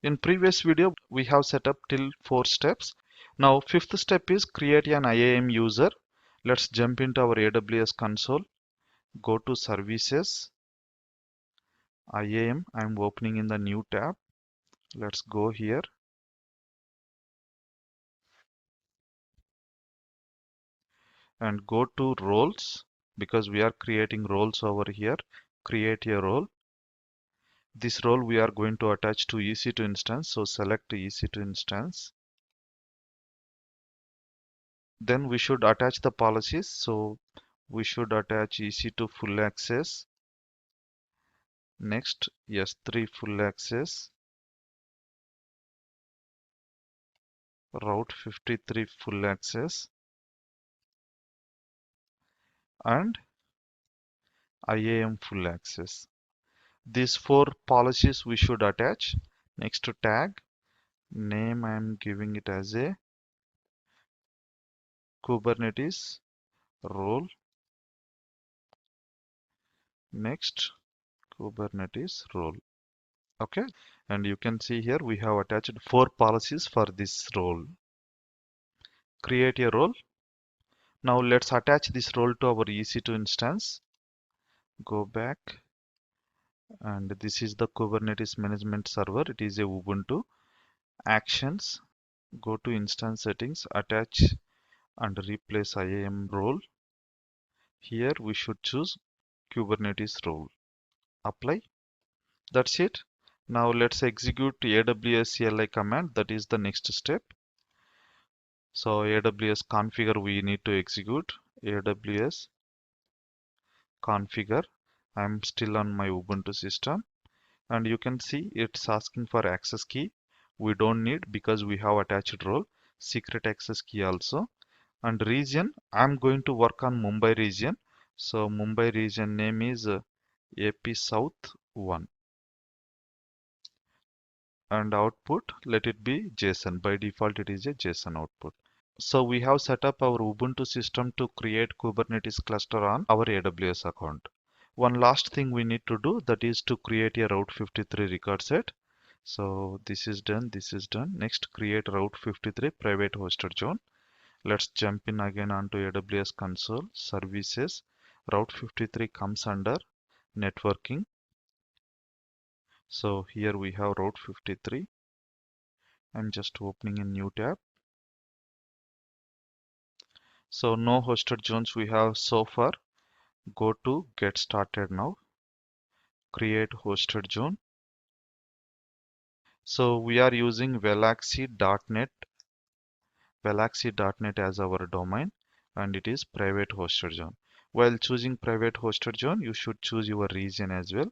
In previous video, we have set up till 4 steps. Now, fifth step is create an IAM user. Let's jump into our AWS console. Go to services, IAM. I'm opening in the new tab. Let's go here. And go to roles because we are creating roles over here. Create a role. This role we are going to attach to EC2 instance. So select EC2 instance. Then we should attach the policies. So we should attach EC2 full access. Next, S3 full access. Route 53 full access. And IAM full access. These 4 policies we should attach. Next to tag. Name I am giving it as a Kubernetes role. Next, Kubernetes role. Okay, and you can see here we have attached 4 policies for this role. Create a role. Now let's attach this role to our EC2 instance. Go back, and this is the Kubernetes management server. It is a Ubuntu. Actions. Go to instance settings, attach and replace IAM role. Here we should choose Kubernetes role. Apply. That's it. Now let's execute AWS CLI command. That is the next step. So AWS configure we need to execute. AWS configure. I'm still on my Ubuntu system, and you can see it's asking for access key. We don't need because we have attached role. Secret access key also. And region, I'm going to work on Mumbai region. So Mumbai region name is AP South 1. And output, let it be JSON. By default, it is a JSON output. So we have set up our Ubuntu system to create Kubernetes cluster on our AWS account. One last thing we need to do, that is to create a Route 53 record set. So this is done, this is done. Next, create Route 53 private hosted zone. Let's jump in again onto AWS console, services. Route 53 comes under networking. So here we have Route 53. I'm just opening a new tab. So no hosted zones we have so far. Go to get started now. Create hosted zone. So we are using Veloxy.net as our domain, and it is private hosted zone. While choosing private hosted zone, you should choose your region as well.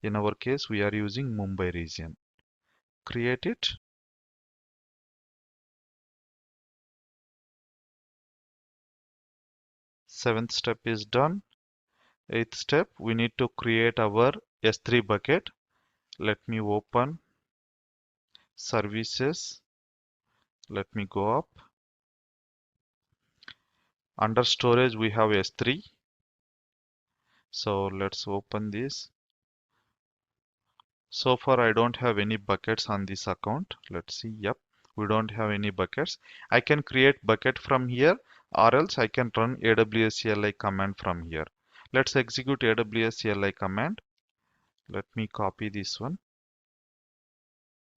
In our case, we are using Mumbai region. Create it. Seventh step is done. Eighth step, we need to create our S3 bucket. Let me open services. Let me go up. Under storage, we have S3. So let's open this. So far, I don't have any buckets on this account. Let's see. Yep, we don't have any buckets. I can create bucket from here, or else I can run AWS CLI command from here. Let's execute AWS CLI command. Let me copy this one.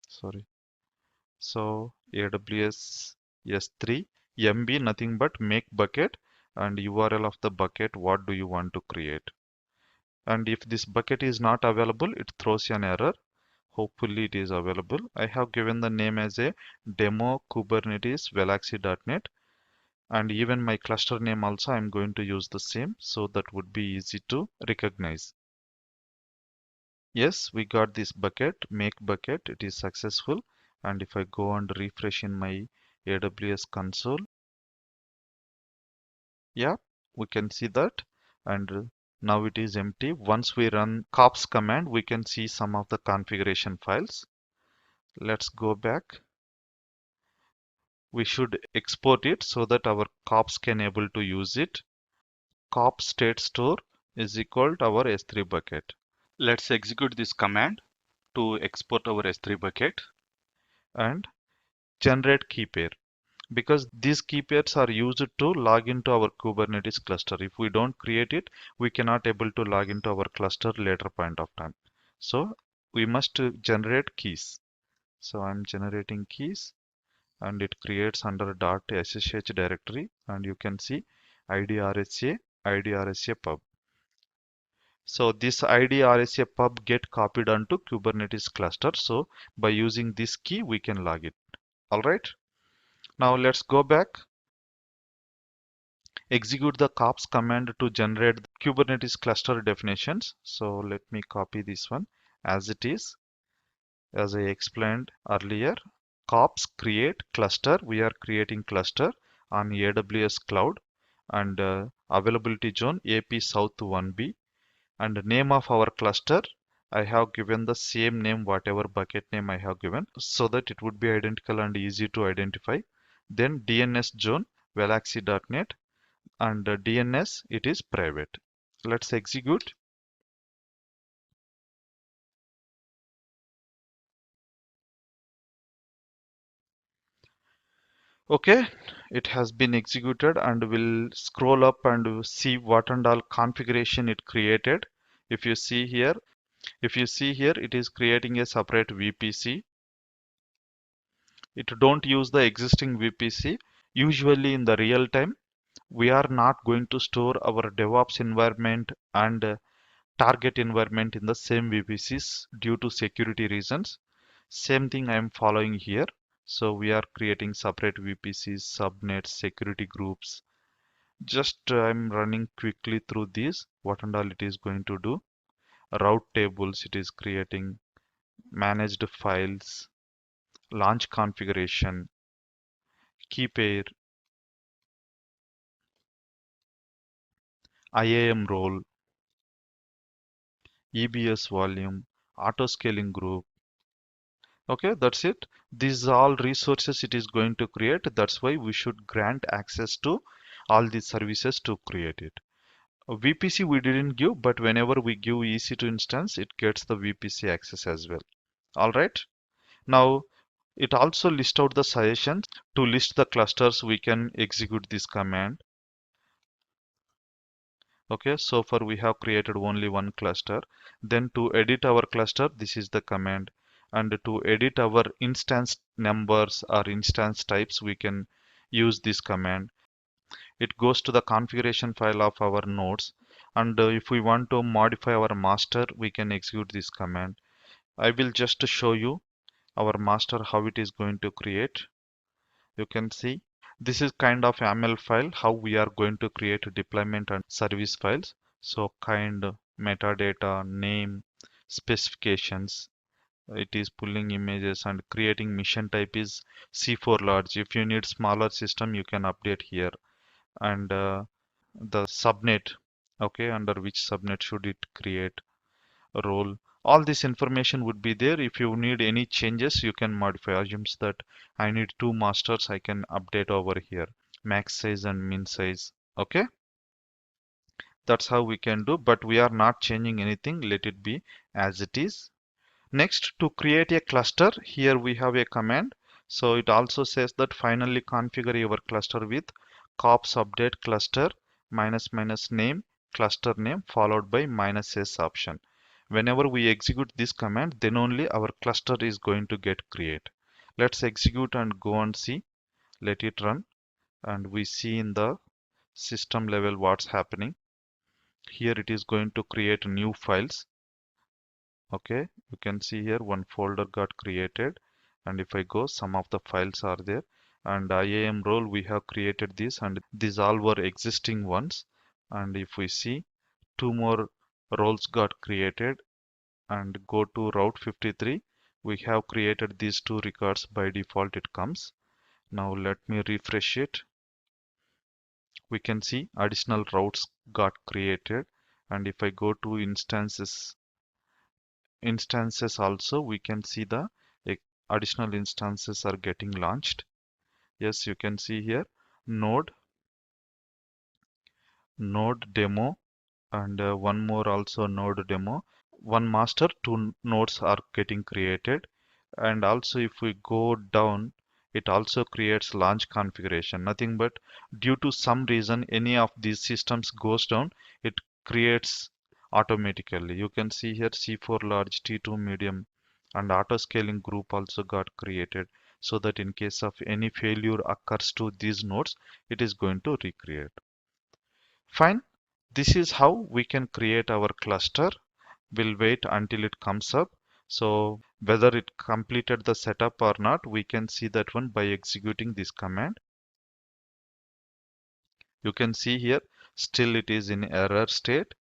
Sorry. So AWS S3 MB, nothing but make bucket, and URL of the bucket. What do you want to create? And if this bucket is not available, it throws an error. Hopefully it is available. I have given the name as a demo Kubernetes Veloxy.net, and even my cluster name also I'm going to use the same, so that would be easy to recognize. Yes, we got this bucket, make bucket. It is successful. And if I go and refresh in my AWS console, yeah, we can see that. And now it is empty. Once we run kops command, we can see some of the configuration files. Let's go back. We should export it so that our kops can able to use it. Kop state store is equal to our S3 bucket. Let's execute this command to export our S3 bucket. and generate key pair, because these key pairs are used to log into our Kubernetes cluster. If we don't create it, we cannot able to log into our cluster later point of time. So we must generate keys. So I'm generating keys, and it creates under .ssh directory, and you can see ID RSA pub. So this ID RSA pub get copied onto Kubernetes cluster. So by using this key, we can log it. All right. Now let's go back. Execute the cops command to generate Kubernetes cluster definitions. So let me copy this one as it is. As I explained earlier, cops create cluster. We are creating cluster on AWS cloud, and availability zone AP South 1B, and name of our cluster. I have given the same name, whatever bucket name I have given, so that it would be identical and easy to identify. Then DNS zone, Velaxy.net, and DNS, it is private. Let's execute. Okay, it has been executed, and we'll scroll up and see what and all configuration it created. If you see here, it is creating a separate VPC. It don't use the existing VPC. Usually in the real time, we are not going to store our DevOps environment and target environment in the same VPCs due to security reasons. Same thing I am following here. So we are creating separate VPCs, subnets, security groups. Just I'm running quickly through these, what and all it is going to do. Route tables it is creating, managed files, launch configuration, key pair, IAM role, EBS volume, auto scaling group. Okay, that's it. These are all resources it is going to create. That's why we should grant access to all these services to create it. A VPC we didn't give, but whenever we give EC2 instance, it gets the VPC access as well. All right. Now, it also lists out the suggestions. To list the clusters, we can execute this command. Okay, so far we have created only one cluster. Then to edit our cluster, this is the command. And to edit our instance numbers or instance types, we can use this command. It goes to the configuration file of our nodes. And if we want to modify our master, we can execute this command. I will just show you our master how it is going to create. You can see this is kind of YAML file how we are going to create deployment and service files. So kind, metadata, name, specifications. It is pulling images and creating mission type is C4 large. If you need smaller system, you can update here. And the subnet, okay, under which subnet should it create a role. All this information would be there. If you need any changes, you can modify. Assumes that I need two masters, I can update over here. Max size and min size. Okay, that's how we can do, but we are not changing anything. Let it be as it is. Next, to create a cluster, here we have a command. So it also says that finally configure your cluster with cops update cluster minus minus name, cluster name followed by minus s option. Whenever we execute this command, then only our cluster is going to get create. Let's execute and go and see. Let it run, and we see in the system level what's happening. Here it is going to create new files. Okay, you can see here one folder got created, and if I go, some of the files are there, and IAM role we have created this, and these all were existing ones. And if we see, two more roles got created, and go to route 53, we have created these two records. By default it comes. Now let me refresh it. We can see additional routes got created, and if I go to instances also, we can see the additional instances are getting launched. Yes, you can see here node demo, and one more also node demo. One master, two nodes are getting created. And also if we go down, it also creates launch configuration. Nothing but due to some reason any of these systems goes down, it creates automatically. You can see here C4 large, T2 medium, and auto scaling group also got created, so that in case of any failure occurs to these nodes, it is going to recreate. Fine. This is how we can create our cluster. We'll wait until it comes up. So whether it completed the setup or not, we can see that one by executing this command. You can see here, still it is in error state.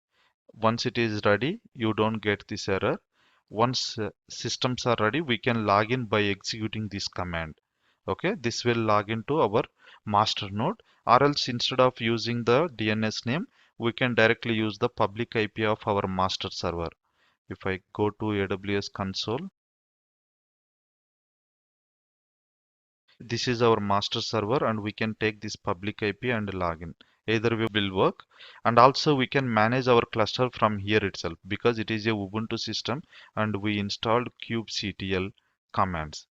Once it is ready, you don't get this error. Once systems are ready, we can log in by executing this command. Okay, this will log into our master node, or else instead of using the DNS name, we can directly use the public IP of our master server. If I go to AWS console, this is our master server and we can take this public IP and log in. Either way will work, and also we can manage our cluster from here itself because it is a Ubuntu system and we installed kubectl commands.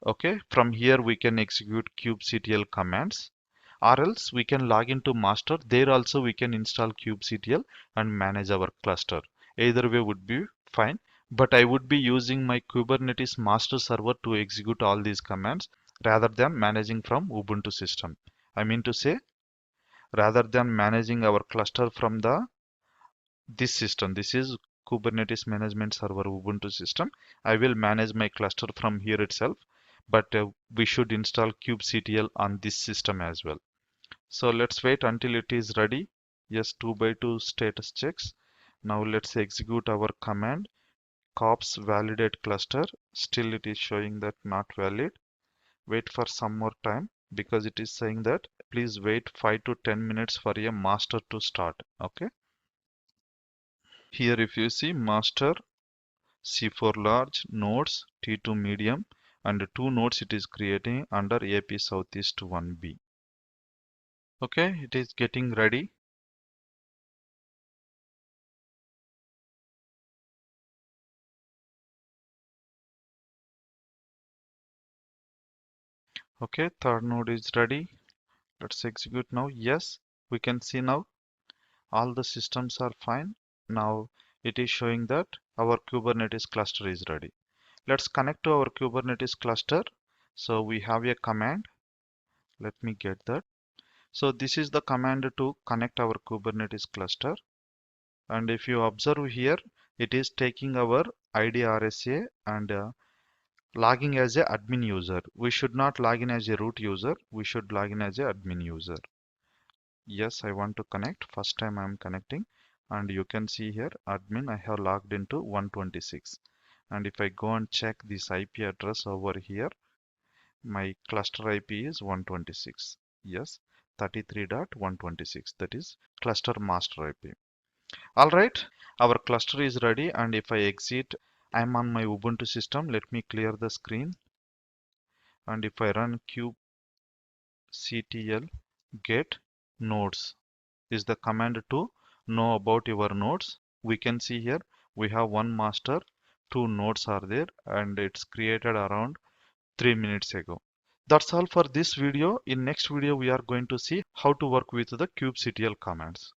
Okay, from here we can execute kubectl commands, or else we can log into master. There also we can install kubectl and manage our cluster. Either way would be fine, but I would be using my Kubernetes master server to execute all these commands rather than managing from Ubuntu system. I mean to say, rather than managing our cluster from the this system, this is Kubernetes management server Ubuntu system, I will manage my cluster from here itself, but we should install kubectl on this system as well. So let's wait until it is ready. Yes, 2x2 status checks. Now let's execute our command kops validate cluster. Still it is showing that not valid. Wait for some more time because it is saying that please wait 5 to 10 minutes for a master to start. Okay, here if you see master C4 large nodes T2 medium and two nodes it is creating under AP Southeast 1B. Okay, it is getting ready. Okay, third node is ready. Let's execute now. Yes, we can see now all the systems are fine. Now it is showing that our Kubernetes cluster is ready. Let's connect to our Kubernetes cluster. So we have a command. Let me get that. So this is the command to connect our Kubernetes cluster. And if you observe here, it is taking our ID RSA and logging as a admin user. We should not log in as a root user. We should log in as a admin user. Yes, I want to connect. First time I'm connecting, and you can see here admin I have logged into 126. And if I go and check this IP address over here, my cluster IP is 126. Yes, 33.126. That is cluster master IP. All right, our cluster is ready, and if I exit, I'm on my Ubuntu system. Let me clear the screen, and if I run kubectl get nodes is the command to know about your nodes. We can see here we have one master, two nodes are there, and it's created around 3 minutes ago. That's all for this video. In next video we are going to see how to work with the kubectl commands.